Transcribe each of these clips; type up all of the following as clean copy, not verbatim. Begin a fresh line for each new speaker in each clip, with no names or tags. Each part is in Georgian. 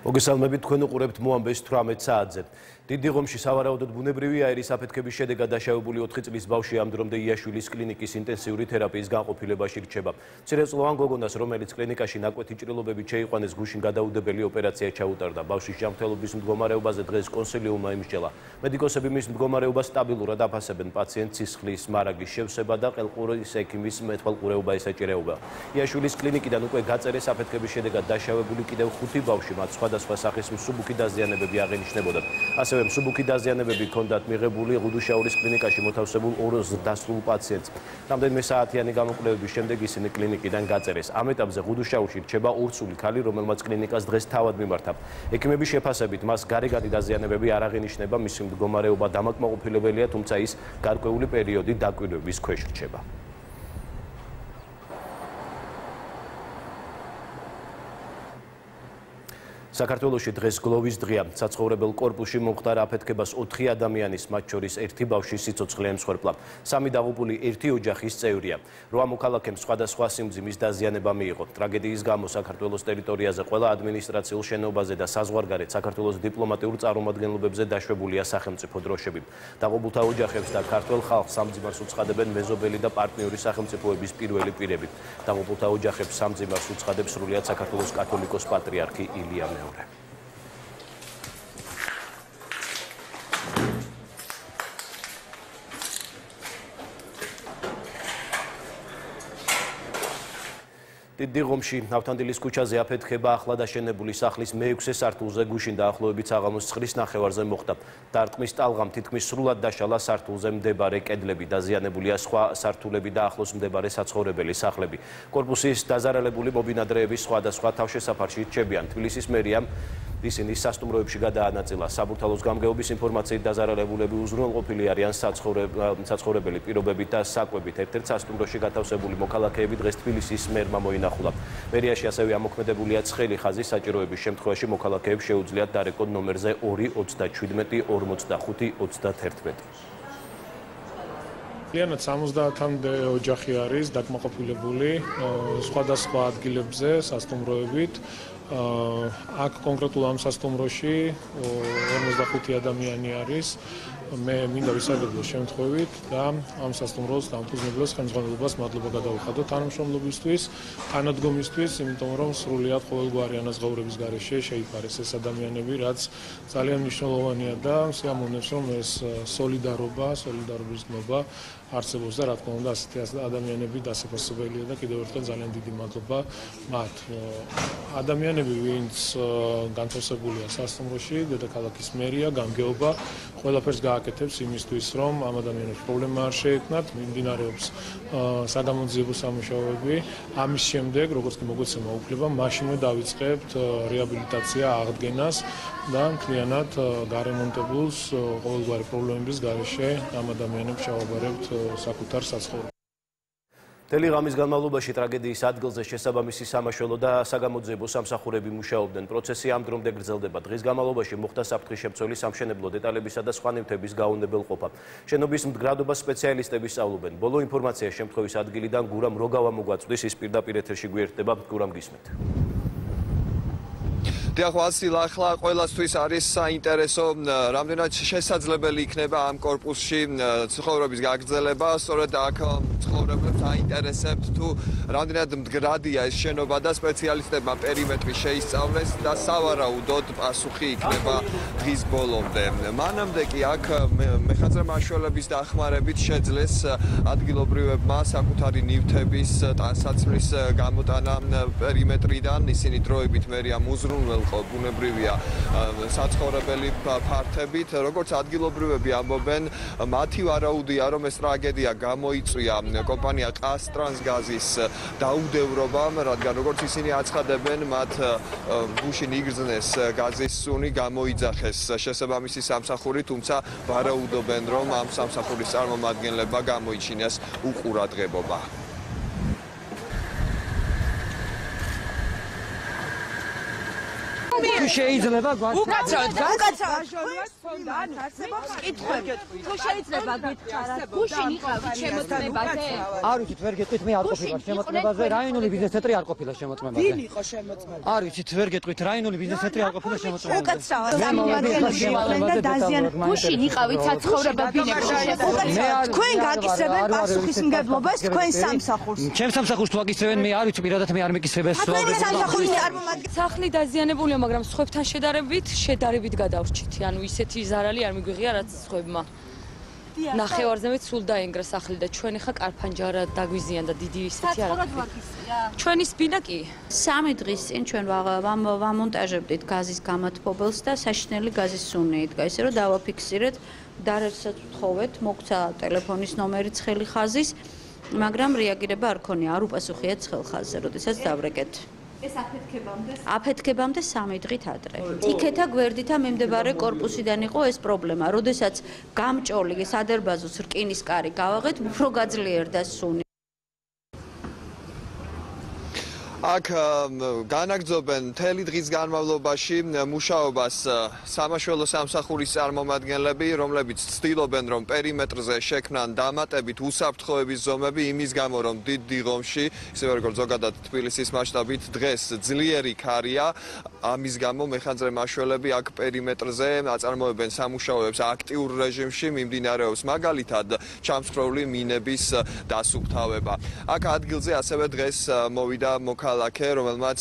მოგესალმებით, თქვენ უყურებთ მოამბეს 18 საათზე. დიდი ღომში სავარაუდოდ ბუნებრივი აირის აფეთქების შედეგად დაშავებული 4 წლის ბავშვი ამ დრომდე იაშვილის კლინიკის ინტენსიური თერაპიის განყოფილებაში რჩება. მცირეწლოვან გოგონას, რომელიც კლინიკაში ნაკვეთი ჭრილობებით შეიყვანეს, გუშინ გადაუდებელი ოპერაცია ჩაუტარდა. ბავშვის ჯანმრთელობის მდგომარეობაზე დღეს კონსილიუმმა იმსჯელა. მედიკოსები მის მდგომარეობას სტაბილურად აფასებენ. პაციენტს სისხლის მარაგის შევსება და ყელყურის ექიმის მეთვალყურეობა ესაჭირეობა. იაშვილის კლინიკიდან უკვე გაწერეს აფეთქების შედეგად დაშავებული კიდევ 5 ბავშვი, მათ სხვადასხვა სახის მსუბუქი დაზიანებები აღენიშნებოდათ. ასევე მსუბუქი დაზიანებები ჰქონდათ მიღებული ღუდუშაურის კლინიკაში მოთავსებულ 2 დასრულ პაციენტს. რამდენიმე საათიანი გამოკვლევების შემდეგ ისინი კლინიკიდან გაწერეს. ამ ეტაპზე ღუდუშაურში რჩება ორსული ქალი, რომელმაც კლინიკას დღეს თავად მიმართა. ექიმების შეფასებით მას გარეგანი დაზიანებები არ აღენიშნება, მისი მდგომარეობა დამაკმაყოფილებელია, თუმცა ის გარკვეული პერიოდი დაკვირვების ქვეშ რჩება. საქართველოში დღეს გლოვის დღეა. საცხოვრებელ კორპუსში მომხდარ აფეთქებას 4 ადამიანის, მათ შორის 1 ბავშვის სიცოცხლე ემსხვერპლა. 3 დაღუპული 1 ოჯახის წევრია. 8 მოქალაქემ სხვადასხვა სიმძიმის დაზიანება მიიღო. ტრაგედიის გამო საქართველოს ტერიტორიაზე ყველა ადმინისტრაციულ შენობაზე და საზღვარგარეთ საქართველოს დიპლომატიურ წარმომადგენლობებზე დაშვებულია სახელმწიფო დროშები. დაღუპულთა ოჯახებს და ქართველ ხალხს სამძიმარს უცხადებენ მეზობელი და პარტნიორი სახელმწიფოების პირველი პირები. დაღუპულთა ოჯახებს სამძიმარს უცხადებს სრულიად საქართველოს კათოლიკოს პატრიარქი ილია მეორე. დიდი ღომში ნავთანდილის ქუჩაზე აფეთქება ახლად აშენებული სახლის მე-6 სართულზე გუშინ დაახლოებით საღამოს 9-ის ნახევარზე მოხდა. დარტყმის ტალღამ თითქმის სრულად დაშალა სართულზე მდებარე კედლები, დაზიანებულია სხვა სართულები და ახლოს მდებარე საცხოვრებელი სახლები. კორპუსის დაზარალებული მობინადრეების სხვადასხვა თავშესაფარში რჩებიან. თბილისის მერიამ ისინი სასტუმროებში გადაანაწილა. საბურთალოს გამგეობის ინფორმაციით დაზარალებულები უზრუნველყოფილი არიან საცხოვრებელი პირობებით და საკვებით. ერთ-ერთ სასტუმროში გათავსებული მოქალაქეები დღეს თბილისის მერმა მოინახულა. მერიაში ასევე ამოქმედებულია ცხელი ხაზი, საჭიროების შემთხვევაში მოქალაქეებს შეუძლიათ დარეკონ ნომერზე 217 45 21.
Ლიანად 70-მდე ოჯახი არის დაკმაყოფილებული სხვადასხვა ადგილებზე სასტუმროებით. აქ კონკრეტულ ამ სასტუმროში 55 ადამიანი არის. მე მინდა ვისაუბროთ შემთხვევით და ამ სასტუმროს დამფუძნებლებს ხელმძღვანელობას მადლობა გადავუხადოთ თანამშრომლობისთვის, თანადგომისთვის, იმიტომ რომ სრულიად ყოველგვარი ანაზღაურების გარეშე შეიფარეს ეს ადამიანები, რაც ძალიან მნიშვნელოვანია და სიამოვნებს, რომ ეს სოლიდარობის ნობა არსებობს და რა თქმა უნდა ასეთი ადამიანები დასაფასებელია და კიდევ ერთხელ ძალიან დიდი მადლობა მათ. ადამიანები, ვინც განთავსებულია სასტუმროში, დედაქალაქის მერია, გამგეობა ყველაფერს გააკეთებს იმისთვის, რომ ამ ადამიანებს პრობლემა არ შეექმნათ, მიმდინარეობს საგამოძიებო სამუშაოები. ამის შემდეგ, როგორც კი მოგვეცემა უფლება, მაშინვე დავიწყებთ რეაბილიტაცია, აღდგენას და მთლიანად გარემონტებულს ყოველგვარი პრობლემების გარეშე ამ ადამიანებს ჩავაბარებთ საკუთარ საცხოვრებელს.
მთელი ღამის განმავლობაში ტრაგედიის ადგილზე შესაბამისი სამაშველო და საგამოძიებო სამსახურები მუშაობდნენ. პროცესი ამ დრომდე გრძელდება. დღის განმავლობაში მოხდა საფრთხის შემცველი სამშენებლო დეტალებისა და სხვა ნივთების გაუნებელყოფა. შენობის მდგრადობას სპეციალისტები სწავლობენ. ბოლო ინფორმაცია შემთხვევის ადგილიდან გურამ როგავა მოგვაწვდის, ის პირდაპირ ეთერში გვერდება. გურამ გისმენთ.
დიახ, ვასილ, ახლა ყველასთვის არის საინტერესო, რამდენად შესაძლებელი იქნება ამ კორპუსში ცხოვრების გაგრძელება, სწორედ აქ ცხოვრებლებს აინტერესებთ თუ რამდენად მდგრადია ეს შენობა და სპეციალისტებმა პერიმეტრი შეისწავლეს და სავარაუდოდ პასუხი იქნება დღის ბოლომდე. მანამდე კი აქ მეხანძრე მაშველების დახმარებით შეძლეს ადგილობრივებმა საკუთარი ნივთების ტანსაცმლის გამოტანა პერიმეტრიდან, ისინი დროებით მერიამ უზრუნველყო ბუნებრივია საცხოვრებელი ფართებით, როგორც ადგილობრივები ამბობენ, მათი ვარაუდია, რომ ეს ტრაგედია გამოიწვია კომპანია ყაზტრანსგაზის დაუდევრობამ, რადგან როგორც ისინი აცხადებენ, მათ გუშინ იგრძნეს გაზის სუნი, გამოიძახეს შესაბამისი სამსახური, თუმცა ვარაუდობენ, რომ ამ სამსახურის წარმომადგენლებმა გამოიჩინეს უყურადღებობა.
თუ შეიძლება
უკაცრავად არსებობს კითხვები თუ შეიძლება გითხარათ გუშინ იყავით შემოწმებაზე
არ ვიცით ვერ გეტყვით მე არ ყოფილა შემოწმებაზე რაიონული ბიზნეს ცენტრი არ ყოფილა შემოწმებაზე
ვინ იყო შემოწმება
არ ვიცით ვერ გეტყვით რაიონული ბიზნეს ცენტრი არ ყოფილა შემოწმებაზე
უკაცრავად სამომადგენლოში იყვნენ და დაზიანებულ გუშინ იყავით საცხოვრებელ ბინებში თქვენ გაკისრებენ პასუხისმგებლობას თქვენ სამსახურს
ჩემს სამსახურს თუ აკისრებენ მე არ ვიცი პირადად მე არ მეკისრებენ
თქვენი სამსახურის წარმომადგენელი
სახლი დაზიანებულია მაგრამ სხვებთან შედარებით გადავრჩით ანუ ისეთი ზარალი არ მიგვიღია რაც სხვებმა ნახევარზემეთ სულ დაენგრა სახლი და ჩვენ ახლა კარფანჯარა დაგვიზიანდა დიდი ისეთი არა ჩვენი სპინა კი
3 დღის წინ ჩვენ ვამონტაჟებდით გაზის გამათბობელს და საშინელი გაზის სუნი იდგა ისე რომ დავაფიქსირეთ დარაჯსაც ვთხოვეთ მოგვცა ტელეფონის ნომერიც ხელი ხაზის მაგრამ რეაგირება არ ქონია არ უპასუხია ცხელ ხაზზე როდესაც დავრეკეთ ეს აფეთქებამდე 3 დღით ადრე. ტიკეთა გვერდითა მიმდებარე კორპუსიდან იყო ეს პრობლემა. როდესაც გამჭოლი სადერბაზოს რკინის კარი გავაღეთ, უფრო გაძლიერდა სუნი.
აქ განაგრძობენ მთელი დღის განმავლობაში მუშაობას სამაშველო სამსახურის წარმომადგენლები, რომლებიც ცდილობენ, რომ პერიმეტრზე შექმნან დამატებით უსაფრთხოების ზომები იმის გამო, რომ დიდ დიღომში, ისევე როგორც ზოგადად თბილისის მასშტაბით დღეს ძლიერი ქარია, ამის გამო მეხანძრე მაშველები აქ პერიმეტრზე აწარმოებენ სამუშაოებს აქტიურ რეჟიმში, მიმდინარეობს მაგალითად ჩამსხვრეული მინების დასუფთავება. აქ ადგილზე ასევე დღეს მოვიდა მოქალაქე, რომელმაც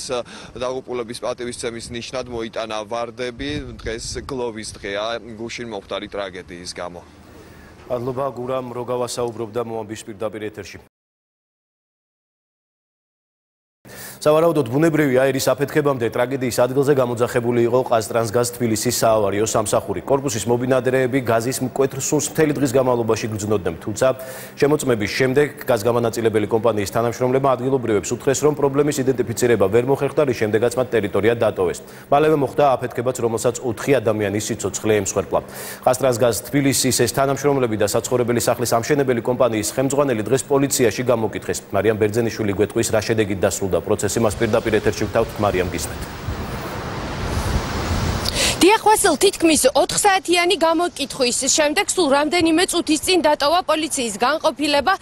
დაღუპულების პატივისცემის ნიშნად მოიტანა ვარდები, დღეს გლოვის დღეა გუშინ მომხდარი ტრაგედიის გამო.
მადლობა გურამ როგავა საუბრობდა მომამბის პირდაპირ ეთერში. სავარაუდოდ ბუნებრივი აირის აფეთქებამდე ტრაგედიის ადგილზე გამოძახებული იყო ყაზტრანსგაზ თბილისის საავარიო სამსახური. კორპუსის მობინადრეები გაზის მკვეთრ სუნს მთელი დღის განმავლობაში გრძნობდნენ, თუმცა შემოწმების შემდეგ გაზგამანაწილებელი კომპანიის თანამშრომლებმა ადგილობრივებს უთხრეს, რომ პრობლემის იდენტიფიცირება ვერ მოხერხდა, რის შემდეგაც მათ ტერიტორია დატოვეს. მალევე მოხდა აფეთქებაც, რომელსაც 4 ადამიანის სიცოცხლე ემსხვერპლა. ყაზტრანსგაზ თბილისის ეს თანამშრომლები და საცხოვრებელი სახლის ამშენებელი კომპანიის ხელმძღვანელი დღეს პოლიციაში გამოკითხეს. მარიამ ბერძენიშვილი გვეტყვის რა შედეგით დასრულდა პროცესი. მას პირდაპირ ეთერში ვთავთ მარიამ გისმენთ.
დიახვასილ თითქმის 4 საათიანი გამოკითხვის შემდეგ სულ რამდენიმე წუთის წინ დატოვა პოლიციის განყოფილება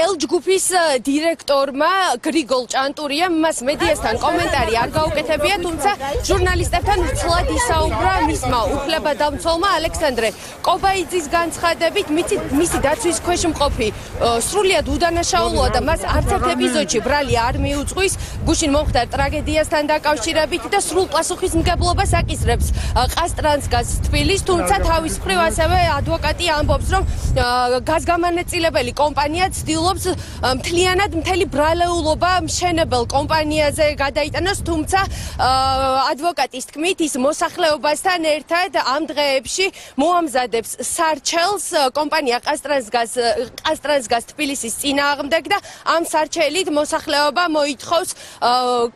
ელ ჯგუფის დირექტორმა გრიგოლ ჭანტურიამ მას მედიასთან კომენტარი არ გაუკეთებია, თუმცა ჟურნალისტებთან ცლად ისაუბრა მისმა უფლებადამცველმა ალექსანდრე კობაიძის განცხადებით, მისი დაცვის ქვეშ მყოფი სრულიად უდანაშაულოა და მას არც ერთ ეპიზოდში ბრალი არ მიუძღვის გუშინ მომხდარ ტრაგედიასთან დაკავშირებით და სრულ პასუხისმგებლობას აკისრებს ყაზტრანსგაზ თბილის, თუმცა თავის მხრივ ასევე ადვოკატი ამბობს, რომ გაზგამანაწილებელი კომპანია ცდილობს მთლიანად მთელი ბრალეულობა მშენებელ კომპანიაზე გადაიტანოს, თუმცა ადვოკატის თქმით ის მოსახლეობასთან ერთად ამ დღეებში მოამზადებს სარჩელს კომპანია ყაზტრანსგაზ თბილისის წინააღმდეგ და ამ სარჩელით მოსახლეობა მოითხოვს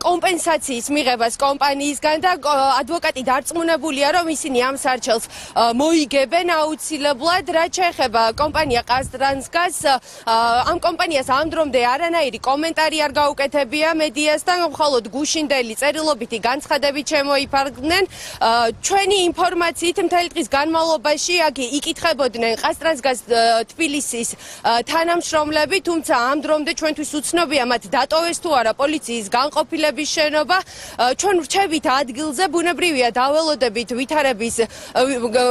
კომპენსაციის მიღებას კომპანიისგან და ადვოკატი დარწმუნებულია, რომ ისინი ამ სარჩელს მოიგებენ აუცილებლად. რაც შეეხება კომპანია ყაზტრანსგაზს, ამ კომპანიას ამ დრომდე არანაირი კომენტარი არ გაუკეთებია მედიასთან, მხოლოდ გუშინდელი წერილობითი განცხადებით შემოიფარგლნენ. ჩვენი ინფორმაციით მთელი დღის განმავლობაში აქ იკითხებოდნენ ყაზტრანსგაზ თბილისის თანამშრომლები, თუმცა ამ დრომდე ჩვენთვის უცნობია მათ დატოვეს თუ არა პოლიციის განყოფილების შენობა. ჩვენ ვრჩებით ადგილზე, ბუნებრივია დაველოდებით ვითარების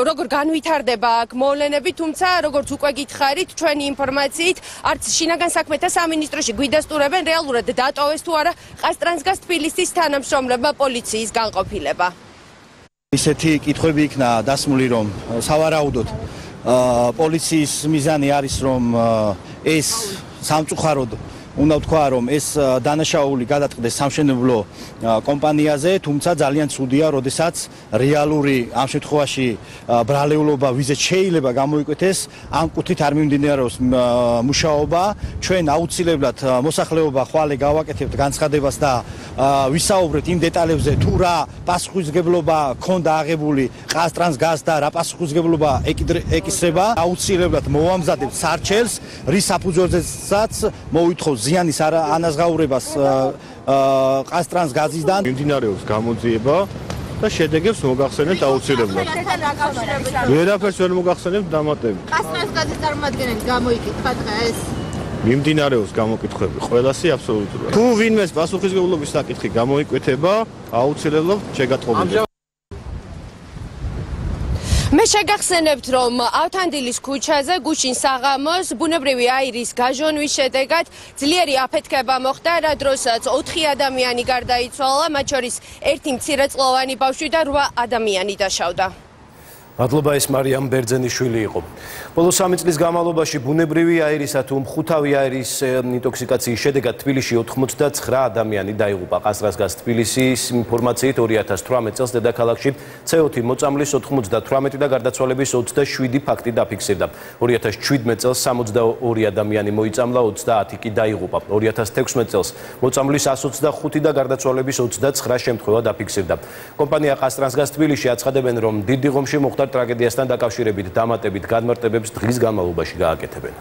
როგორ განვითარდება აქ მოვლენები, თუმცა როგორც უკვე გითხარით, ჩვენი ინფორმაციით არც შინაგან საქმეთა სამინისტროში გვიდასტურებენ რეალურად დატოვეს თუ არა ყაზტრანსგაზ თბილისის თანამშრომლებმა პოლიციის განყოფილება.
ისეთი კითხვები იქნა დასმული, რომ სავარაუდოდ პოლიციის მიზანი არის, რომ ეს სამწუხაროდ უნდა ვთქვა, რომ ეს დანაშაული გადაწყდეს სამშენებლო კომპანიაზე, თუმცა ძალიან ცუდია, როდესაც რეალური ამ შემთხვევაში ბრალეულობა ვიზეთ შეიძლება გამოიკვეთეს, ამ კუთხით არ მიმდინარეობს მუშაობა. ჩვენ აუცილებლად მოსახლეობა ხვალე გავაკეთებთ განცხადებას და ვისაუბრეთ იმ დეტალებზე, თუ რა პასუხისმგებლობა ქონდა აღებული ყაზტრანსგაზს და რა პასუხისმგებლობა ეკისრება. აუცილებლად მოვამზადებთ სარჩელს, რის საფუძველზეც მოვითხოვს ზიანის ანაზღაურებას ყაზტრანსგაზისგან.
მიმდინარეობს გამოძიება და შედეგებს მოგახსენებთ აუცილებლად. ვერაფერს ვერ მოგახსენებთ დამატებით.
კასტრასგაზის წარმომადგენელი გამოიკითხა დღეს.
მიმდინარეობს გამოკითხვები ყველასი აბსოლუტურად. თუ ვინმეს პასუხისმგებლობის საკითხი გამოიკვეთება, აუცილებლად შეგატყობინებთ.
მე შეგახსენებთ, რომ ავთანდილის ქუჩაზე გუშინ საღამოს ბუნებრივი აირის გაჟონვის შედეგად ძლიერი აფეთქება მოხდა, რა დროსაც 4 ადამიანი გარდაიცვალა, მათ შორის 1 მცირეწლოვანი ბავშვი და 8 ადამიანი დაშავდა.
მადლობა, ეს მარიამ ბერძენიშვილი იყო. ბოლო 3 წლის განმავლობაში ბუნებრივი აირისა თუ მხუთავი აირის ინტოქსიკაციის შედეგად თბილისში 89 ადამიანი დაიღუპა. ყასრასგაზ თბილისის ინფორმაციით 2018 წელს დედაქალაქში CO2 მოწამვლის 98 და გარდაცვალების 27 ფაქტი დაფიქსირდა. 2017 წელს 62 ადამიანი მოიწამლა, 30 კი დაიღუპა. 2016 წელს მოწამვლის 125 და გარდაცვალების 29 შემთხვევა დაფიქსირდა. კომპანია ყასრასგაზ თბილისში აცხადებენ, რომ დიდ დიღომში მოხდა ტრაგედიასთან დაკავშირებით დამატებით განმარტებებს დღის განმავლობაში გააკეთებენ.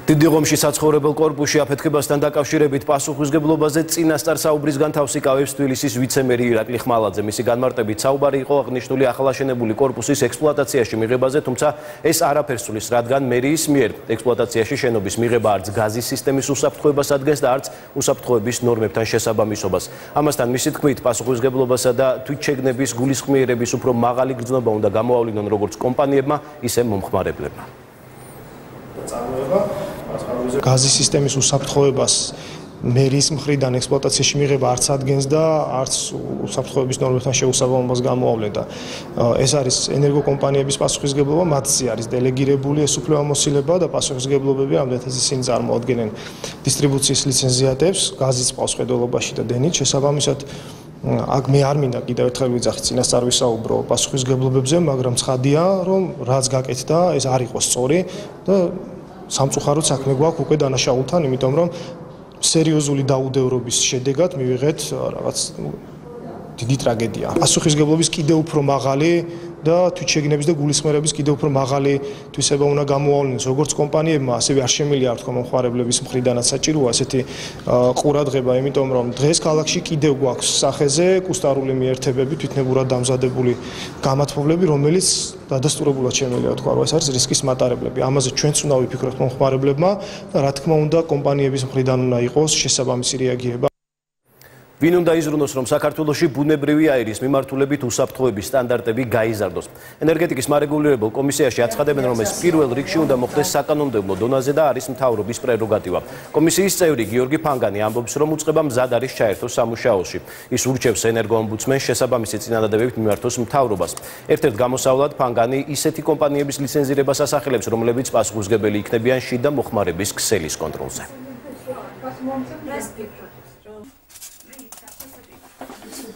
დიდ დიღომში საცხოვრებელ კორპუსში აფეთქებასთან დაკავშირებით პასუხისმგებლობაზე წინასწარ საუბრისგან თავს იკავებს თბილისის ვიცე-მერი ირაკლი ხმალაძე. მისი განმარტებით საუბარი იყო აღნიშნული ახალაშენებული კორპუსის ექსპლუატაციაში მიღებაზე, თუმცა ეს არაფერს სulis, რადგან მერიის მიერ ექსპლუატაციაში შენობის მიღება არც გაზის სისტემის უსაფრთხოებას ადგენს და არც უსაფრთხოების ნორმებთან შესაბამისობას. ამასთან მისი თქმით, პასუხისმგებლობასა და თვითშეგნების გულისხმიერების უფრო მაღალი გრძნობა უნდა გამოავლინონ როგორც კომპანიებმა, ისე მომხმარებლებმა.
გაზის სისტემის უსაფრთხოებას მერიის მხრიდან ექსპლუატაციაში მიღება არც ადგენს და არც უსაფრთხოების ნორმებთან შეუსაბამობას გამოავლენდა. ეს არის ენერგოკომპანიების პასუხისმგებლობა, მათზე არის დელეგირებული ეს უფლებამოსილება და პასუხისმგებლობები ამდენად ისინი წარმოადგენენ დისტრიბუციის ლიცენზიატებს, გაზის პასუხისმგებლობაში და დენით შესაბამისად აქ მე არ მინდა კიდევ ერთხელ ვიძახი წინასწარ ვისაუბრო პასუხისმგებლობებზე, მაგრამ ცხადია, რომ რაც გაკეთდა, ეს არ იყო სწორი და სამწუხაროდ საქმე გვაქვს უკვე დანაშაულთან, იმიტომ რომ სერიოზული დაუდევრობის შედეგად მივიღეთ რაღაც დიდი ტრაგედია. პასუხისმგებლობის კიდევ უფრო მაღალი და თვითშეგნების და გულისხმიერების კიდევ უფრო მაღალი თვისება უნდა გამოავლინოს როგორც კომპანიებმა, ასევე არ შემიძლია თქვა მომხმარებლების მხრიდანაც საჭიროა ესეთი ყურადღება, იმიტომ რომ დღეს ქალაქში კიდევ გვაქვს სახეზე კუსტარული მიერთებები, თვითნებურად დამზადებული გამათბობლები, რომელიც დადასტურებულად შემიძლია თქვა, რომ ეს არის რისკის მატარებლები. ამაზე ჩვენც უნდა ვიფიქროთ მომხმარებლებმა და რა თქმა უნდა კომპანიების მხრიდან უნდა იყოს შესაბამისი რეაგირება.
ვინ უნდა იზრუნოს, რომ საქართველოში ბუნებრივი აირის მიმართულებით უსაფრთხოების სტანდარტები გაიზარდოს. ენერგეტიკის მარეგულირებელ კომისიაში აცხადებენ, რომ ეს პირველ რიგში უნდა მოხდეს საკანონმდებლო დონეზე და არის მთავრობის პრეროგატივა. კომისიის წევრი გიორგი ფანგანი ამბობს, რომ უწყება მზად არის ჩაერთოს სამუშაოში. ის ურჩევს ენერგოომბუდსმენს შესაბამისი წინადადებებით მიმართოს მთავრობას. ერთ-ერთ გამოსავლად ფანგანი ისეთი კომპანიების ლიცენზირებას ასახელებს, რომლებიც პასუხისმგებელი იქნებიან შიდა მოხმარების ქსელის კონტროლზე.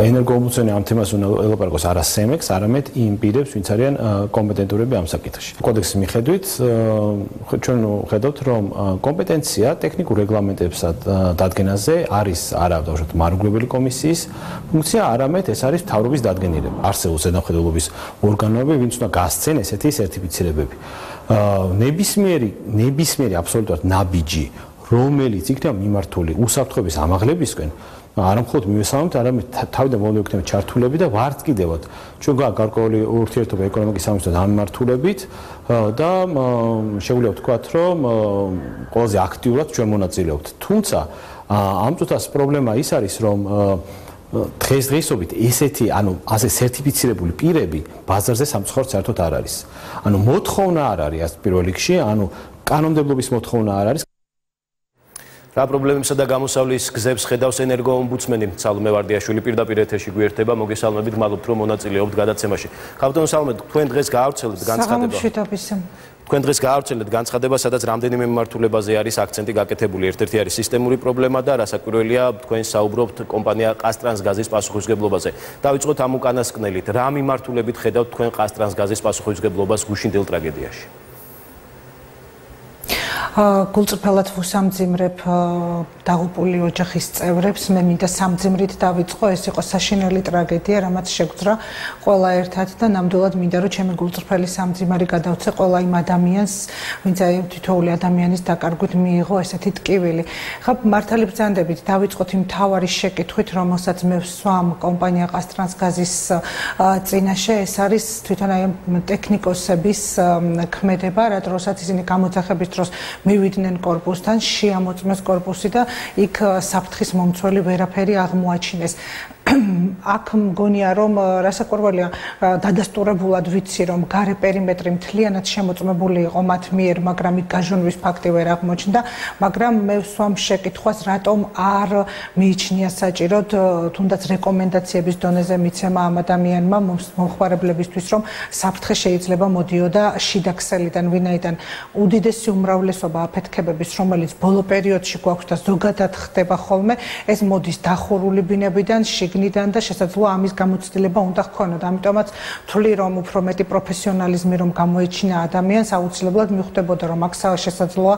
ენერგოომბუდსმენი ამ თემას უნდა ელაპარაკოს არა სემექს, არამედ იმ პირებს, ვინც არიან კომპეტენტურები ამ საკითხში. კოდექსის მიხედვით ჩვენ ხედავთ, რომ კომპეტენცია ტექნიკურ რეგლამენტებსა დადგენაზე არის არა დავუშვათ მარუგლებელი კომისიის ფუნქცია, არამედ ეს არის მთავრობის დადგენილება. არსებობს ზედამხედველობის ორგანოები, ვინც უნდა გასცენ ესეთი სერტიფიცირებები. ნებისმიერი აბსოლუტურად ნაბიჯი, რომელიც იქნება მიმართული უსაფრთხოების ამაღლებისკენ, არა მხოლოდ მივესალმებთ, არამედ თავიდან მოვლენილ იქნება ჩართულები და ვართ კიდევაც. ჩვენ გვაქვს გარკვეული ურთიერთობა ეკონომიკის სამინისტროსთან ამ მიმართულებით და შეგვიძლია ვთქვათ, რომ ყველაზე აქტიურად ჩვენ მონაწილეობთ. თუმცა ამ წუთას პრობლემა ის არის, რომ დღესდღეობით ესეთი, ასე სერტიფიცირებული პირები ბაზარზე სამწუხაროდ საერთოდ არ არის. მოთხოვნა არ არის პირველ რიგში, კანონმდებლობის მოთხოვნა არ არის.
რა პრობლემებსა და გამოსავლის გზებს ხედავს ენერგოომბუდსმენი სალომე ვარდიაშვილი პირდაპირ ეთერში გვერდება. მოგესალმებით, მადლობთ რომ მონაწილეობთ გადაცემაში. ქავტონო სალომე, თქვენ დღეს გაავრცელეთ განცხადება. თქვენ დღეს გაავრცელეთ განცხადება, სადაც რამდენიმე მიმართულებაზე არის აქცენტი გაკეთებული. ერთ-ერთი არის სისტემური პრობლემა და რასაკვირველია, თქვენ საუბრობთ კომპანია ყაზტრანსგაზის პასუხისმგებლობაზე. დავიწყოთ ამ უკანასკნელით. რა მიმართულებით ხედავთ თქვენ ყაზტრანსგაზის პასუხისმგებლობას გუშინდელ ტრაგედიაში?
გულწრფელად ვუსამძიმრებ დაღუპული ოჯახის წევრებს. მე მინდა სამძიმრით დავიწყო, ეს იყო საშინელი ტრაგედია, რამაც შეგვძრა ყველა ერთად და ნამდვილად მინდა რომ ჩემი გულწრფელი სამძიმარი გადავცე ყველა იმ ადამიანს, ვინც აი თითოეული ადამიანის დაკარგვით მიიღო ესეთი ტკივილი. ხა მართალი ბრძანდებით დავიწყოთ იმ თავარი შეკითხვით, რომელსაც მე ვსვამ კომპანია ყაზტრანსგაზის წინაშე, ეს არის თვითონ აი ტექნიკოსების ქმედება, რა დროსაც ისინი გამოძახების დროს მივიდნენ კორპუსთან, შეამოწმეს კორპუსი და იქ საფრთხის მომცველი ვერაფერი აღმოაჩინეს. აქ მგონია რომ რასაკვირველია დადასტურებულად ვიცი რომ გარე პერიმეტრი მთლიანად შემოწმებული იყო მათ მიერ, მაგრამ იქ გაჟონვის ფაქტი ვერ აღმოჩნდა, მაგრამ მე ვსვამ შეკითხვას რატომ არ მიიჩნია საჭიროდ თუნდაც რეკომენდაციების დონეზე მიცემა ამ ადამიანმა მომხმარებლებისთვის რომ საფრთხე შეიძლება მოდიოდა შიდა ქსელიდან, ვინაიდან უდიდესი უმრავლესობა აფეთქებების რომელიც ბოლო პერიოდში გვაქვს და ზოგადად ხდება ხოლმე, ეს მოდის დახურული ბინებიდან, შიგნიდან და შესაძლოა ამის გამოცდილება უნდა ჰქონოდა. ამიტომაც ვთვლი რომ უფრო მეტი პროფესიონალიზმი რომ გამოეჩინა ადამიანს, აუცილებლად მიხვდებოდა რომ აქ შესაძლოა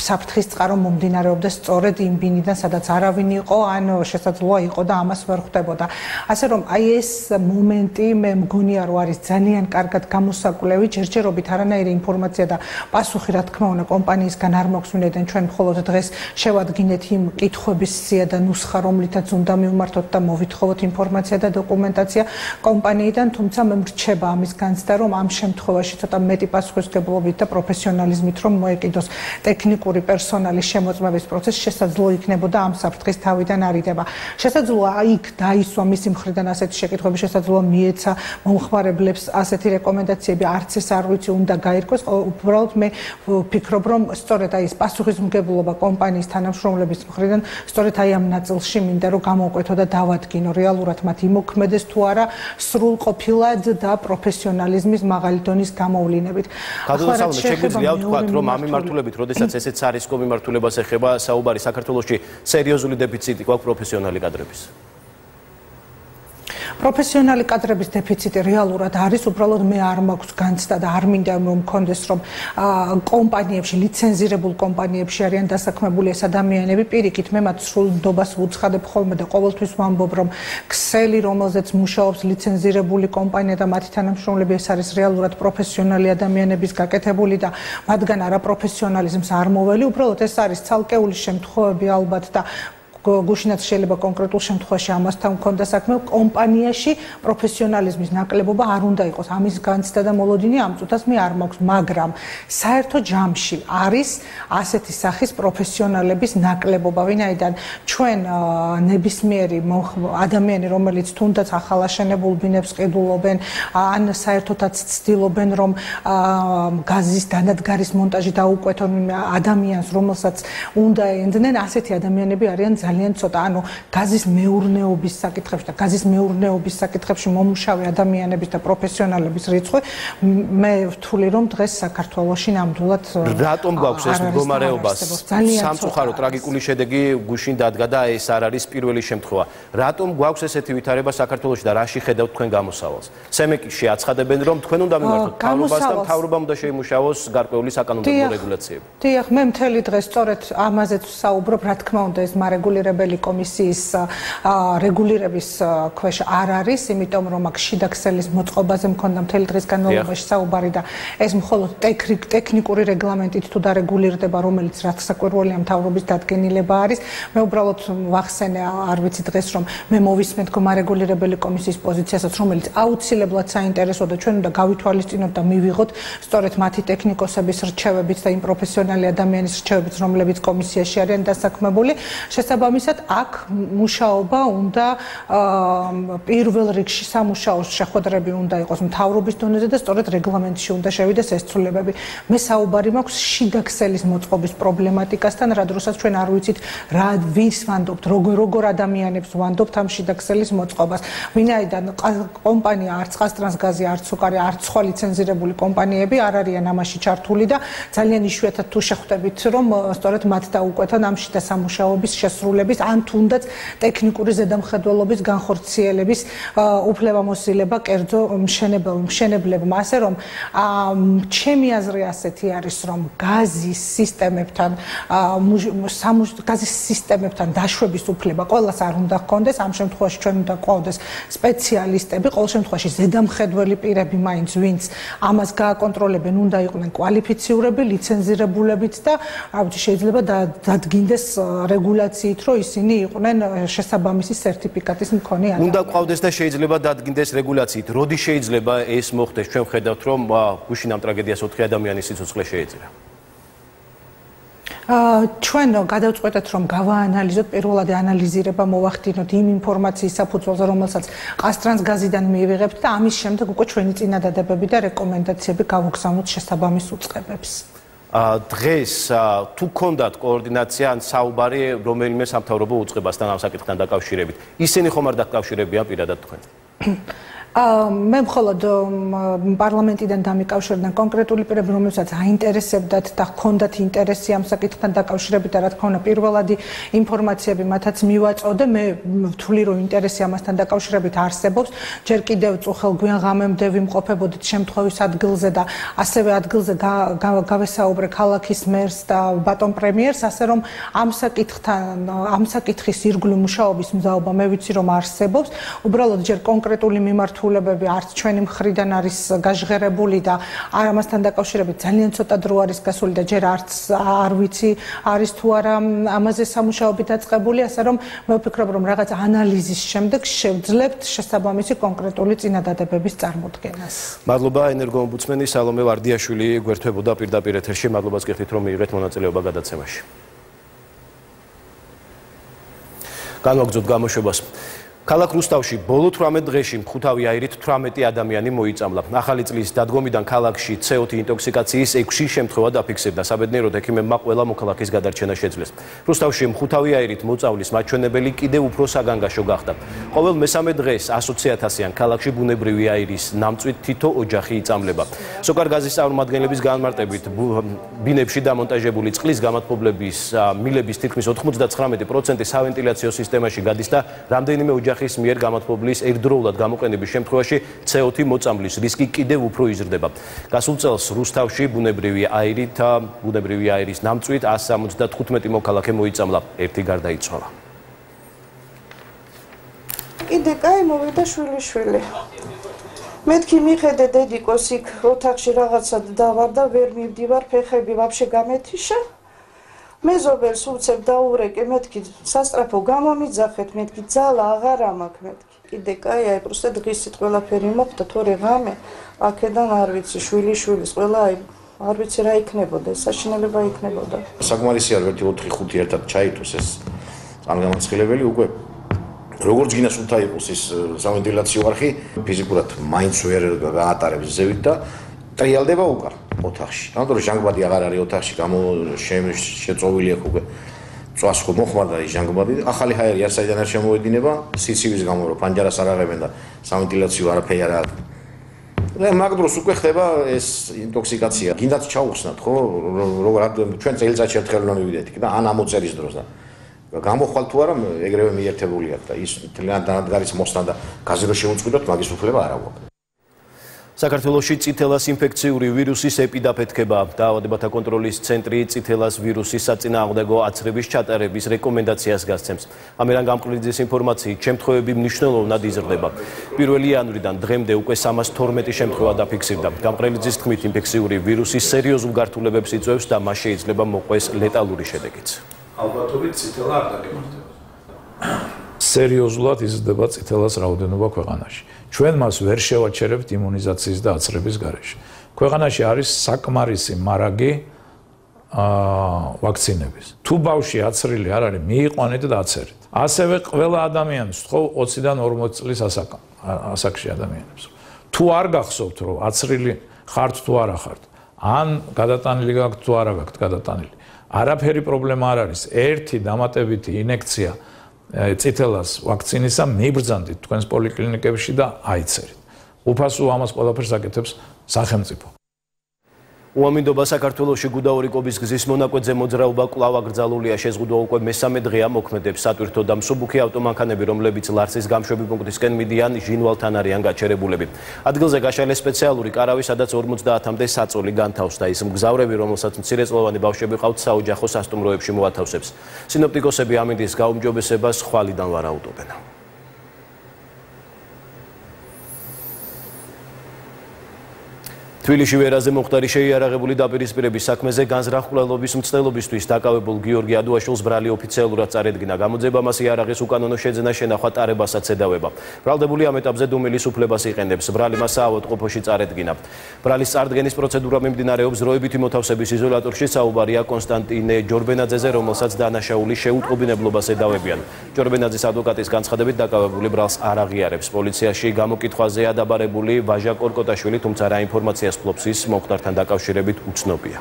საფრთხის წყარო მომდინარეობდა სწორედ იმ ბინიდან, სადაც არავინ იყო, ან შესაძლოა იყო და ამას ვერ ხვდებოდა. ასე რომ აი ეს მომენტი მე მგონია რომ არის ძალიან კარგად გამოსაკვლევი, ჯერჯერობით არანაირი ინფორმაცია და პასუხი რა თქმა უნდა კომპანიისგან არ მაქვს, ვინაიდან ჩვენ მხოლოდ დღეს შევადგინეთ იმ კითხვების სია და ნუსხა, რომლითაც უნდა მივმართოთ და მოვითხოვოთ ინფორმაცია და დოკუმენტაცია კომპანიიდან, თუმცა მე მრჩება ამის განცდა, რომ ამ შემთხვევაში ცოტა მეტი პასუხისმგებლობით და პროფესიონალიზმით რომ მოეკიდოს ტექნიკური პერსონალის შემოწმების პროცესი, შესაძლოა იქნებოდა ამ საფრთხის თავიდან არიდება. შესაძლოა იქ დაისვა მისი მხრიდან ასეთი შეკითხვები, შესაძლოა მიეცა მომხმარებლებს ასეთი რეკომენდაციები, არც ეს არ ვიცი, უნდა გაირკვეს. უბრალოდ მე ვფიქრობ, რომ სწორედ აი ეს პასუხისმგებლობა კომპანიის თანამშრომლების მხრიდან სწორედ აი ამ ნაწილში მინდა რომ გამოვკვეთო და დავადგინო რეალურად მათ იმოქმედეს თუ არა სრულყოფილად და პროფესიონალიზმის მაღალი დონის გამოვლინებით.
გადასავლეთ შეგვიძლია ვთქვათ რომ ამ მიმართულებით, როდესაც ესეც არის კომიმართულებას ეხება საუბარი, საქართველოში სერიოზული დეფიციტი გვაქვს პროფესიონალი კადრების.
პროფესიონალი კადრების დეფიციტი რეალურად არის, უბრალოდ მე არ მაქვს განცდა და არ მინდა რომ მქონდეს რომ კომპანიებში, ლიცენზირებულ კომპანიებში არიან დასაქმებული ეს ადამიანები, პირიქით მე მათ სრულ ნდობას ვუცხადებ ხოლმე და ყოველთვის ვამბობ რომ ქსელი, რომელზეც მუშაობს ლიცენზირებული კომპანია და მათი თანამშრომლები, ეს არის რეალურად პროფესიონალი ადამიანების გაკეთებული და მათგან არაპროფესიონალიზმს არ მოველი, უბრალოდ ეს არის ცალკეული შემთხვევები ალბათ და გუშინაც შეიძლება კონკრეტულ შემთხვევაში ამასთან მქონდა საქმე, კომპანიაში პროფესიონალიზმის ნაკლებობა არ უნდა იყოს. ამის განცდა და მოლოდინი ამ წუთას მე არ მაქვს, მაგრამ საერთო ჯამში არის ასეთი სახის პროფესიონალების ნაკლებობა, ვინაიდან ჩვენ ნებისმიერი ადამიანი, რომელიც თუნდაც ახალაშენებულ ბინებს ყიდულობენ, ან საერთოდაც ცდილობენ რომ გაზის დანადგარის მონტაჟი დაუკვეთონ ადამიანს, რომელსაც უნდა ენდნენ, ასეთი ადამიანები არიან ძალიან ცოტა, ანუ გაზის მეურნეობის საკითხებში და გაზის მეურნეობის საკითხებში მომუშავე ადამიანების და პროფესიონალების რიცხვი მე ვთვლი რომ დღეს საქართველოში ნამდვილად
რატომ გვაქვს ეს მდგომარეობა? სამწუხარო ტრაგიკული შედეგი გუშინ დადგა და ეს არ არის პირველი შემთხვევა. რატომ გვაქვს ესეთი ვითარება საქართველოში და რაში ხედავთ თქვენ გამოსავალს? სემეკში აცხადებენ რომ თქვენ უნდა მიმართოთ მთავრობასთან, მთავრობამ უნდა შეიმუშაოს გარკვეული საკანონმდებლო რეგულაციები.
დიახ, მე მთელი დღე სწორედ ამაზეც ვსაუბრობ, რა თქმა უნდა ეს მარეგულირებელი კომისიის რეგულირების ქვეშ არ არის, იმიტომ რომ აქ შიდა ქსელის მოწყობაზე მქონდა მთელი დღის განმავლობაში საუბარი და ეს მხოლოდ ტექნიკური რეგლამენტით თუ დარეგულირდება, რომელიც რაც საკვირველია მთავრობის დადგენილება არის. მე უბრალოდ ვახსენე, არ ვიცი დღეს რომ მე მოვისმენთ მარეგულირებელი კომისიის პოზიციასაც, რომელიც აუცილებლად საინტერესოა, ჩვენ უნდა გავითვალისწინოთ და მივიღოთ სწორედ მათი ტექნიკოსების რჩევებით და იმ პროფესიონალი ადამიანის რჩევებით, რომლებიც კომისიაში არიან დასაქმებული. შესაბამისად, აქ მუშაობა უნდა პირველ რიგში სამუშაოს შეხვედრები უნდა იყოს მთავრობის დონეზე და სწორედ რეგლამენტში უნდა შევიდეს ეს ცვლილებები. მე საუბარი მაქვს შიდა ქსელის მოწყობის პრობლემატიკასთან, რა დროსაც ჩვენ არ ვიცით რა ვის ვანდობთ, როგორ ადამიანებს ვანდობთ ამ შიდა ქსელის მოწყობას. ვინაიდან კომპანია არც ყაზტრანსგაზი, არც სოკარი, არც სხვა ლიცენზირებული კომპანიები არ არიან ამაში ჩართული და ძალიან იშვიათად თუ შეხვდებით რომ სწორედ მათ დაუკვეთან ამ შიდა სამუშაოების შესრულება გამოსვლების ან თუნდაც ტექნიკური ზედამხედველობის განხორციელების უფლებამოსილება კერძო მშენებლებმა. ასე რომ ჩემი აზრი ასეთი არის, რომ გაზის სისტემებთან დაშვების უფლება ყველას არ უნდა ჰქონდეს. ამ შემთხვევაში ჩვენ უნდა გვყავდეს სპეციალისტები, ყოველ შემთხვევაში ზედამხედველი პირები მაინც, ვინც ამას გააკონტროლებენ, უნდა იყვნენ კვალიფიციურები, ლიცენზირებულებიც და შეიძლება დადგინდეს რეგულაციით, რომ ისინი იყვნენ შესაბამისი სერტიფიკატის მქონე ადამიანები.
უნდა გვყავდეს და შეიძლება დადგინდეს რეგულაციით. როდი შეიძლება ეს მოხდეს? ჩვენ ვხედავთ, რომ გუშინ ამ ტრაგედიას 4 ადამიანის სიცოცხლე შეეწირა.
ჩვენ გადავწყვეტეთ, რომ გავაანალიზოთ, პირველად ანალიზირება მოვახდინოთ იმ ინფორმაციის საფუძველზე, რომელსაც ყაზტრანსგაზიდან მივიღებთ და ამის შემდეგ უკვე ჩვენი წინადადებები და რეკომენდაციები გავუგზავნოთ შესაბამის უწყებებს.
დღეს თუ გქონდათ კოორდინაცია ან საუბარი რომელიმე სამთავრობო უწყებასთან ამ საკითხთან დაკავშირებით, ისინი ხომ არ დაკავშირებიან პირადად თქვენ?
მე მხოლოდ პარლამენტიდან დამიკავშირდნენ კონკრეტული პირები, რომელსაც აინტერესებდათ და ჰქონდათ ინტერესი ამ საკითხთან დაკავშირებით და რა თქმა უნდა პირველადი ინფორმაციები მათაც მივაწოდე. მე ვთვლი, რომ ინტერესი ამასთან დაკავშირებით არსებობს. ჯერ კიდევ წუხელ-გვიან ღამემდე ვიმყოფებოდით შემთხვევის ადგილზე და ასევე ადგილზე გავესაუბრე ქალაქის მერს და ბატონ პრემიერს, ასე რომ ამ საკითხის ირგვლივ მუშაობის მზაობა მე ვიცი, რომ არსებობს. უბრალოდ ჯერ კონკრეტული მიმართულებები არც ჩვენი მხრიდან არის გაჟღერებული და ამასთან დაკავშირებით ძალიან ცოტა დრო არის გასული და ჯერ არც არ ვიცი არის თუ არა ამაზე სამუშაოები დაწყებული, ასე რომ მე ვფიქრობ, რომ რაღაც ანალიზის შემდეგ შევძლებთ შესაბამისი კონკრეტული წინადადებების წარმოდგენას.
მადლობა ენერგოომბუდსმენი სალომე ვარდიაშვილი გვერდებოდა პირდაპირ ეთერში. მადლობას გიხდით, რომ მიიღეთ მონაწილეობა გადაცემაში. განვაგრძობთ გამოშვებას. ქალაქ რუსთავში ბოლო 18 დღეში მხუთავი აირით 18 ადამიანი მოიწამლა. ახალი წლის დადგომიდან ქალაქში CO2 ინტოქსიკაციის 6 შემთხვევა დაფიქსირდა. საბედნიეროდ ექიმებმა ყველა მოქალაქის გადარჩენა შეძლეს. რუსთავში მხუთავი აირით მოწამვლის მაჩვენებელი კიდევ უფრო საგანგაშო გახდა. ყოველ მესამე დღეს 120,000-იან ქალაქში ბუნებრივი აირის ნამწვით თითო ოჯახი იწამლება. სოკარგაზის წარმომადგენლების განმარტებით ბინებში დამონტაჟებული წყლის გამათბობლების მილების თითქმის 99% სავენტილაციო სისტემაში გადის და რამდენიმე ოჯახის მიერ გამათბობლის ერთდროულად გამოყენების შემთხვევაში CO2 მოწამვლის რისკი კიდევ უფრო იზრდება. გასულ წელს რუსთავში ბუნებრივი აირის ნამწვით 175 მოქალაქე მოიწამლა, ერთი გარდაიცვალა.
კიდე კაი მოვიდა შვილიშვილი. მეთქი მიხედე დედიკოს იქ ოთახში რაღაცა დავარდა, ვერ მივდივარ, ფეხები ვაფშე გამეთიშა. მეზობელს უცებ დაურეკე, მეთქი სასტრაფო გამომიძახეთ, მეთქი ძალა აღარ ამაქვს, მეთქი. კიდე კაი, აი პროსტა დღისით ყველაფერი მოხდა, თორე ღამე აქედან არ ვიცი, შვილიშვილის ყველა აი არ ვიცი რა იქნებოდა, საშინელება იქნებოდა.
საკმარისი არ ვერთი 4-5 ერთად ჩაითოს ეს წარმომადგენელი უკვე როგორც გინდა სულთა იყოს ეს სავენტილაციო არხი, ფიზიკურად მაინც ვერ გაატარებს ზევით და ტრიალდება უკან ოთახში. ამიტომ ჟანგბადი აღარ არის ოთახში, შეწოვილი აქვს უკვე. წვას ხო მოხმარდა ის ჟანგბადი. ახალი ჰაერი არ საიდან არ შემოედინება, სიცივის გამო რომ პანჯარას არ აღებენ და სავენტილაციო არაფერი არ აქვს. და მაგ დროს უკვე ხდება ეს ინტოქსიკაცია. გინდათ ჩაუხსნათ, ხო? როგორ ჩვენ წელიწადში ერთხელ უნდა მივიდეთ და ან ამოწერის დროს და გამოხვალ თუ არა ეგრევე მიერთებული აქვს და ის თლიანად დანადგარის მოსთან და გაზი რო შეუწყვიტოთ, მაგის უფლება არ აქვს.
საქართველოში წითელას ინფექციური ვირუსის ეპიდაფეთქება. დაავადებათა კონტროლის ცენტრი წითელას ვირუსის საწინააღმდეგო აცრების ჩატარების რეკომენდაციას გასცემს. ამერან გამყრიძის ინფორმაციით, შემთხვევები მნიშვნელოვნად იზრდება. 1 იანვრიდან დღემდე უკვე 312 შემთხვევა დაფიქსირდა. გამყრიძის თქმით, ინფექციური ვირუსის სერიოზულ გართულებებს იწვევს და მას შეიძლება მოყვეს ლეტალური შედეგიც.
ალბათობით წითელა არ დაგემართება. სერიოზულად იზრდება წითელას რაოდენობა ქვეყანაში. ჩვენ მას ვერ შევაჩერებთ იმუნიზაციის და აცრების გარეშე. ქვეყანაში არის საკმარისი მარაგი ვაქცინების. თუ ბავშვი აცრილი არ არის, მიიყვანეთ და აცერეთ. ასევე ყველა ადამიანს ვთხოვ 20-დან 40 წლის ასაკში ადამიანებს. თუ არ გახსოვთ, რომ აცრილი ხართ თუ არა ხართ, ან გადატანილი გაქვთ თუ არა გაქვთ გადატანილი, არაფერი პრობლემა არ არის. ერთი დამატებითი ინექცია წითელას ვაქცინისა მიბრძანდით თქვენს პოლიკლინიკებში და აიცერით. უფასო ამას ყველაფერს აკეთებს სახელმწიფო.
უამინდობა საქართველოში გუდაური კობის გზის მონაკვეთზე მოძრაობა კვლავ აკრძალულია. შეზღუდვა უკვე მესამე დღეა. მოქმედებს სატვირთო და მსუბუქი ავტომანქანები, რომლებიც ლარსის გამშვები პუნქტისკენ მიდიან, ჟინვალთან არიან გაჩერებულები. ადგილზე გაშალეს სპეციალური კარავი, სადაც 50-მდე საწოლი განთავსდა. ის მგზავრები, რომელსაც მცირეწლოვანი ბავშვები ყავთ, საოჯახო სასტუმროებში მოათავსებს. სინოპტიკოსები ამინდის გაუმჯობესებას ხვალიდან ვარაუდობენ. თბილისში ვერაზე მოხდარი შეიარაღებული დაპირისპირების საქმეზე განზრახულობის მცდელობისთვის დაკავებულ გიორგი ადუაშვილს ბრალი ოფიციალურად წარედგინა. გამოძება მას იარაღის უკანონო შეძენა შენახვა ტარებასაც ედავება. ბრალდებული ამ ეტაპზე დუმილის უფლებას იყენებს. ბრალი მას საავადმყოფოში წარედგინა. ბრალის წარდგენის პროცედურა მიმდინარეობს დროებითი მოთავსების იზოლატორში. საუბარია კონსტანტინე ჯორბენაძეზე, რომელსაც დანაშაული შეუტყობინებლობას ედავებიან. ჯორბენაძის ადვოკატის განცხადებით დაკავებული ბრალს არ აღიარებს. პოლიციაში გამოკითხვაზეა დაბარებული ვაჟა კორკოტაშვილი, თუმცა რა ინფორმაცია ფლობს მომხდართან დაკავშირებით უცნობია.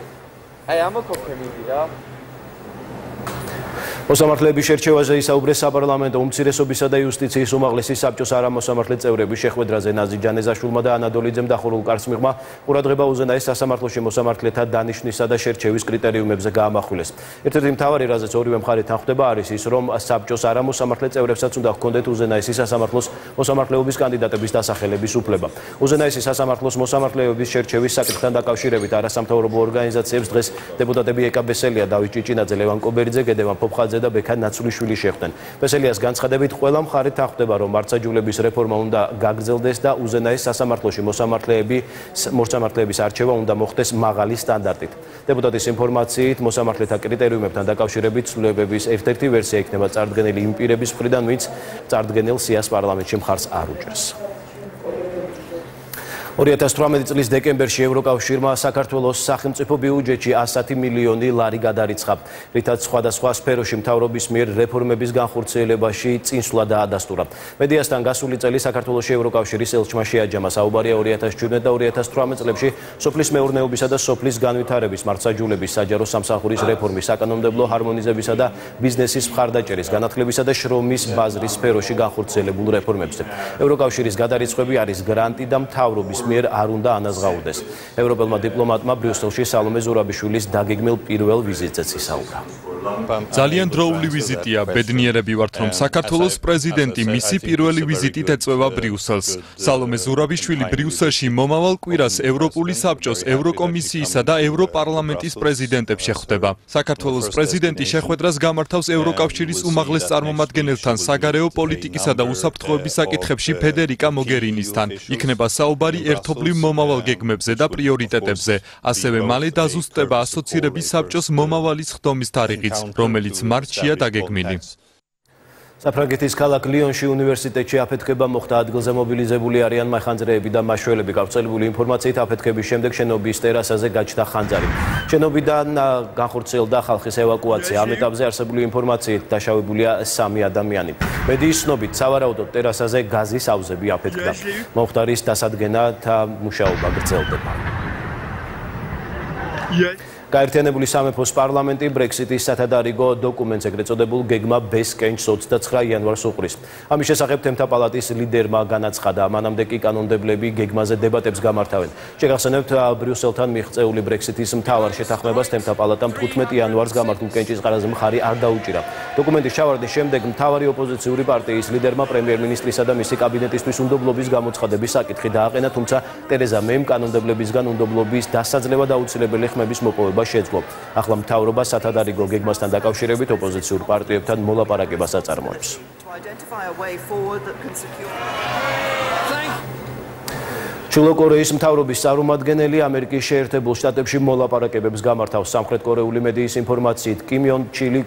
მოსამართლეების შერჩევაზე ისაუბრეს საპარლამენტო უმცირესობისა და იუსტიციის უმაღლესი საბჭოს არამოსამართლე წევრების შეხვედრაზე. ნაზი ჯანეზაშვილმა და ანადოლიძემ დახურულ კარს მიღმა ყურადღება უზენაეს სასამართლოში მოსამართლეთა დანიშვნისა და შერჩევის კრიტერიუმებზე გაამახვილეს. ერთ-ერთი მთავარი, რაზეც ორივე მხარე თანხმდება, არის ის, რომ საბჭოს არამოსამართლე წევრებსაც უნდა ჰქონდეთ უზენაესი სასამართლოს მოსამართლეობის კანდიდატების დასახელების უფლება. უზენაესი სასამართლოს მოსამართლეების შერჩევის საკითხთან დაკავშირებით არასამთავრობო ორგანიზაციებს დღეს დეპუტატები ეკა ბესელია, დავით ჭიჭინაძე, ლევან კობერიძე, გედევან ფოფხაძე და ბექა ნაცულიშვილი შეხვდნენ. ბესელიას განცხადებით, ყველა მხარე თანხმდება, რომ მართლმსაჯულების რეფორმა უნდა გაგრძელდეს და უზენაეს სასამართლოში მოსამართლეების არჩევა უნდა მოხდეს მაღალი სტანდარტით. დეპუტატის ინფორმაციით, მოსამართლეთა კრიტერიუმებთან დაკავშირებით ცვლილებების ერთ-ერთი ვერსია იქნება წარდგენილი იმ პირების მხრიდან, ვინც წარდგენილ სიას პარლამენტში მხარს არ უჭერს. 2018 წლის დეკემბერში ევროკავშირმა საქართველოს სახელმწიფო ბიუჯეტში 110 მილიონი ლარი გადარიცხა, რითაც სხვადასხვა სფეროში მთავრობის მიერ რეფორმების განხორციელებაში წინსვლა დაადასტურა. მედიასთან გასული წელი საქართველოში ევროკავშირის ელჩმა შეაჯამა. საუბარია 2017 და 2018 წლებში სოფლის მეურნეობისა და სოფლის განვითარების, მართლმსაჯულების, საჯარო სამსახურის რეფორმის, საკანონმდებლო ჰარმონიზებისა და ბიზნესის მხარდაჭერის, განათლებისა და შრომის ბაზრის სფეროში განხორციელებულ რეფორმებზე. ევროკავშირის გადარიცხვები არის გრანტი და მთავრობის მიერ არ უნდა ანაზღაურდეს. ევროპელმა დიპლომატმა ბრიუსელში სალომე ზურაბიშვილის დაგეგმილ პირველ ვიზიტზეც ისაუბრა.
ძალიან დროული ვიზიტია. ბედნიერები ვართ, რომ საქართველოს პრეზიდენტი მისი პირველი ვიზიტით ეწვევა ბრიუსელს. სალომე ზურაბიშვილი ბრიუსელში მომავალ კვირას ევროპული საბჭოს, ევროკომისიისა და ევროპარლამენტის პრეზიდენტებს შეხვდება. საქართველოს პრეზიდენტი შეხვედრას გამართავს ევროკავშირის უმაღლეს წარმომადგენელთან, საგარეო პოლიტიკისა და უსაფრთხოების საკითხებში ფედერიკა მოგერინისთან. იქნება საუბარი ერთობლივ მომავალ გეგმებზე და პრიორიტეტებზე. ასევე მალე დაზუსტება ასოცირების საბჭოს მომავალი ხდომის თარიღიც, რომელიც მარტშია დაგეგმილი.
საფრანგეთის ქალაქ ლიონში უნივერსიტეტში აფეთქება მოხდა. ადგილზე მობილიზებული არიან მახანძრეები და მაშველები. გავრცელებული ინფორმაციით აფეთქების შემდეგ შენობის ტერასაზე გაჩნდა ხანძარი. შენობიდან განხორციელდა ხალხის ევაკუაცია. ამ ეტაპზე არსებული ინფორმაციით დაშავებულია 3 ადამიანი. მედიის ცნობით, სავარაუდოდ ტერასაზე გაზის აუზები აფეთქდა. მომხდარის დასადგენად მუშაობა გრძელდება. გაერთიანებული სამეფოს პარლამენტი ბრექსიტის სათადარიგო დოკუმენტს, ეგრეთ წოდებულ გეგმა ბეს-კენჭს 29 იანვარს უყრის. ამის შესახებ თემთა პალატის ლიდერმა განაცხადა, მანამდე კი კანონმდებლები გეგმაზე დებატებს გამართავენ. შეგახსენებთ, ბრიუსელთან მიღწეული ბრექსიტის მთავარ შეთანხმებას თემთა პალატამ 15 იანვარს გამართულ კენჭის ყარაზე მხარი არ დაუჭირა. დოკუმენტის ჩავარდნის შემდეგ მთავარი ოპოზიციური პარტიის ლიდერმა პრემიერ-მინისტრისა და მისი კაბინეტისთვის უნდობლობის გამოცხადების საკითხი დააყენა, თუმცა ტერეზა მეიმ კანონმდებლებისგან უნდობლობის დასაძლევად აუცილებელი ხმების მოპოვება შეძლო. ახლა მთავრობა სათადარიგო გეგმასთან დაკავშირებით ოპოზიციურ პარტიებთან მოლაპარაკებას აწარმოებს. ჩრდილო კორეის მთავრობის წარმომადგენელი ამერიკის შეერთებულ შტატებში მოლაპარაკებებს გამართავს. სამხრეთ კორეული მედიის ინფორმაციით, კიმ იონ ჩილი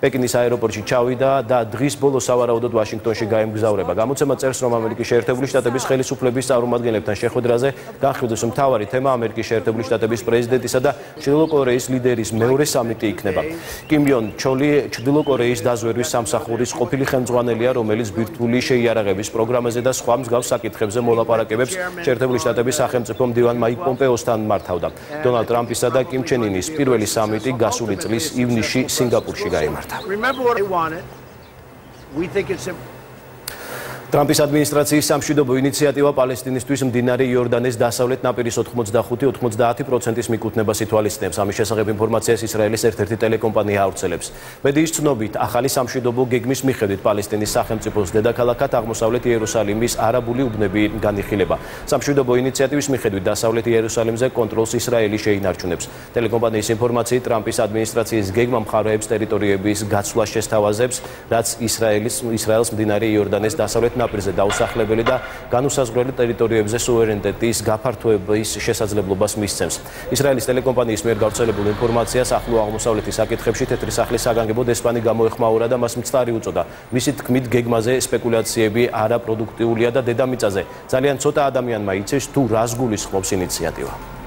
პეკინის აეროპორტში ჩავიდა და დღის ბოლოს სავარაუდოდ ვაშინგტონში გაემგზავრება. გამოცემა წერს, რომ ამერიკის შეერთებული შტატების ხელისუფლების წარმომადგენლებთან შეხვედრაზე განხილვის მთავარი თემა ამერიკის შეერთებული შტატების პრეზიდენტისა და ჩრდილო კორეის ლიდერის მეორე სამიტი იქნება. კიმ იონ ჩოლი ჩრდილო კორეის დაზვერვის სამსახურის ყოფილი ხელმძღვანელია, რომელიც ბირთვული შეიარაღების პროგრამაზე და სხვა მსგავს საკითხებზე მოლაპარაკებებს შეერთებული შტატების სახელმწიფო მდივან მაიკ პომპეოსთან მართავდა. დონალდ ტრამპისა და კიმ ჩენ ინის პირველი სამიტი გასული წლის ივნისში სინგაპურში გაიმართა. ტრამპის ადმინისტრაციის სამშვიდობო ინიციატივა პალესტინისთვის მდინარე იორდანეს დასავლეთ ნაპირის 85-90%-ის მიკუთვნებას ითვალისწინებს. ამის შესახებ ინფორმაციას ისრაელის ერთ-ერთი ტელეკომპანია ავრცელებს. მედიის ცნობით, ახალი სამშვიდობო გეგმის მიხედვით პალესტინის სახელმწიფოს დედაქალაქად აღმოსავლეთ იერუსალიმის არაბული უბნები განიხილება. სამშვიდობო ინიციატივის მიხედვით დასავლეთ იერუსალიმზე კონტროლს ისრაელი შეინარჩუნებს. ტელეკომპანიის ინფორმაციით, ტრამპის ადმინისტრაციის გეგმა მხარეებს ტერიტორიების გაცვლა შესთავაზებს, რაც ისრაელს მდინარე იორდანეს დასავლეთ ნაპირზე დაუსახლებელი და განუსაზღვრელი ტერიტორიებზე სუვერენიტეტის გაფართოების შესაძლებლობას მისცემს. ისრაელის ტელეკომპანიის მიერ გავრცელებულ ინფორმაციას ახლო აღმოსავლეთის საკითხებში თეთრი სახლის საგანგებო დესპანი გამოეხმაურა და მას მწდარი უწოდა. მისი თქმით, გეგმაზე სპეკულაციები არაპროდუქტიულია და დედამიწაზე ძალიან ცოტა ადამიანმა იცის თუ რას გულისხმობს ინიციატივა.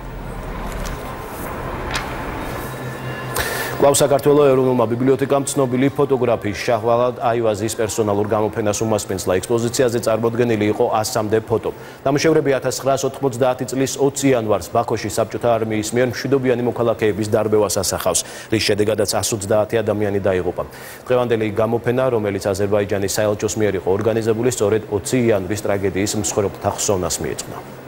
კვლავ საქართველოს ეროვნულმა ბიბლიოთეკამ ცნობილი ფოტოგრაფი შაჰვალად აივაზის პერსონალურ გამოფენას უმასპინძლა. ექსპოზიციაზე წარმოდგენილი იყო 100-მდე ფოტო. ნამუშევრები 1990 წლის 20 იანვარს ბაქოში საბჭოთა არმიის მიერ მშვიდობიანი მოქალაქეების დარბევას ასახავს, რის შედეგადაც 130 ადამიანი დაიღუპა. დღევანდელი გამოფენა, რომელიც აზერბაიჯანის საელჩოს მიერ იყო ორგანიზებული, სწორედ 20 იანვრის ტრაგედიის მსხვერპლთა ხსოვნას მიეძღვნა.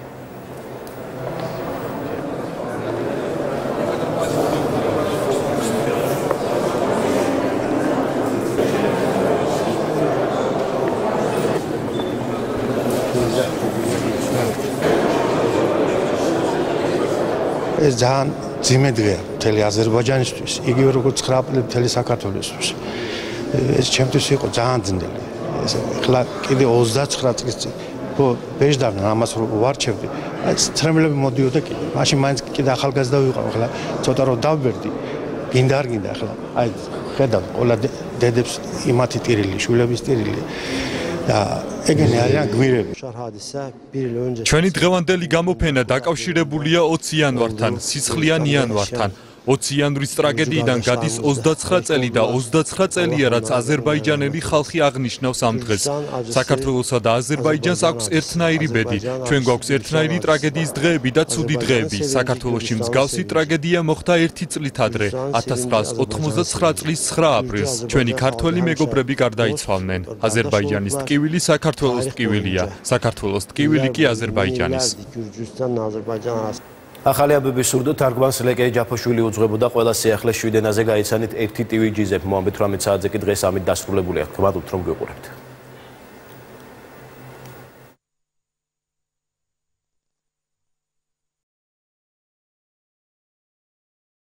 ეს ძალიან ძიმე დღეა მთელი აზერბაიჯანისთვის, იგივე როგორც 9 აპრილი მთელი საქართველოსთვის. ეს ჩემთვის იყო ძალიან ძნელი. ეს ახლა კიდე 29 წლის წინ ბეჟდარნ ამას ვარჩევდი. აი ცრემლები მოდიოდა კიდე. მაშინ მაინც კიდე ახალგაზრდა ვიყავ, ახლა ცოტა რომ დავბერდი. გინდა არ გინდა ახლა. აი ხედავ ყველა დედებს იმათი ტირილი, შვილების ტირილი. და ეგენი არიან გმირები.
ჩვენი დღევანდელი გამოფენა დაკავშირებულია 20 იანვართან, სისხლიან იანვართან. 20 იანვრის ტრაგედიიდან გადის 29 წელი და 29 წელია, რაც აზერბაიჯანელი ხალხი აღნიშნავს ამ დღეს. საქართველოსა და აზერბაიჯანს აქვს ერთნაირი ბედი. ჩვენ გვაქვს ერთნაირი ტრაგედიის დღეები და ცუდი დღეები. საქართველოში მსგავსი ტრაგედია მოხდა 1 წლით ადრე, 1989 წლის 9 აპრილს. ჩვენი ქართველი მეგობრები გარდაიცვალნენ. აზერბაიჯანის ტკივილი საქართველოს ტკივილია. საქართველოს ტკივილი კი აზერბაიჯანის.
ახალი აბების სურდო თარგმანს ლეკე ჯაფოშვილი უძღვებოდა ყველა სიახლეს 7-ენაზე გაიცანით 1 ტივიჯიზე. მოამბეთ 18 საათზე კი დღეს ამით დასრულებულია. გვალობთ რომ გიყურებთ.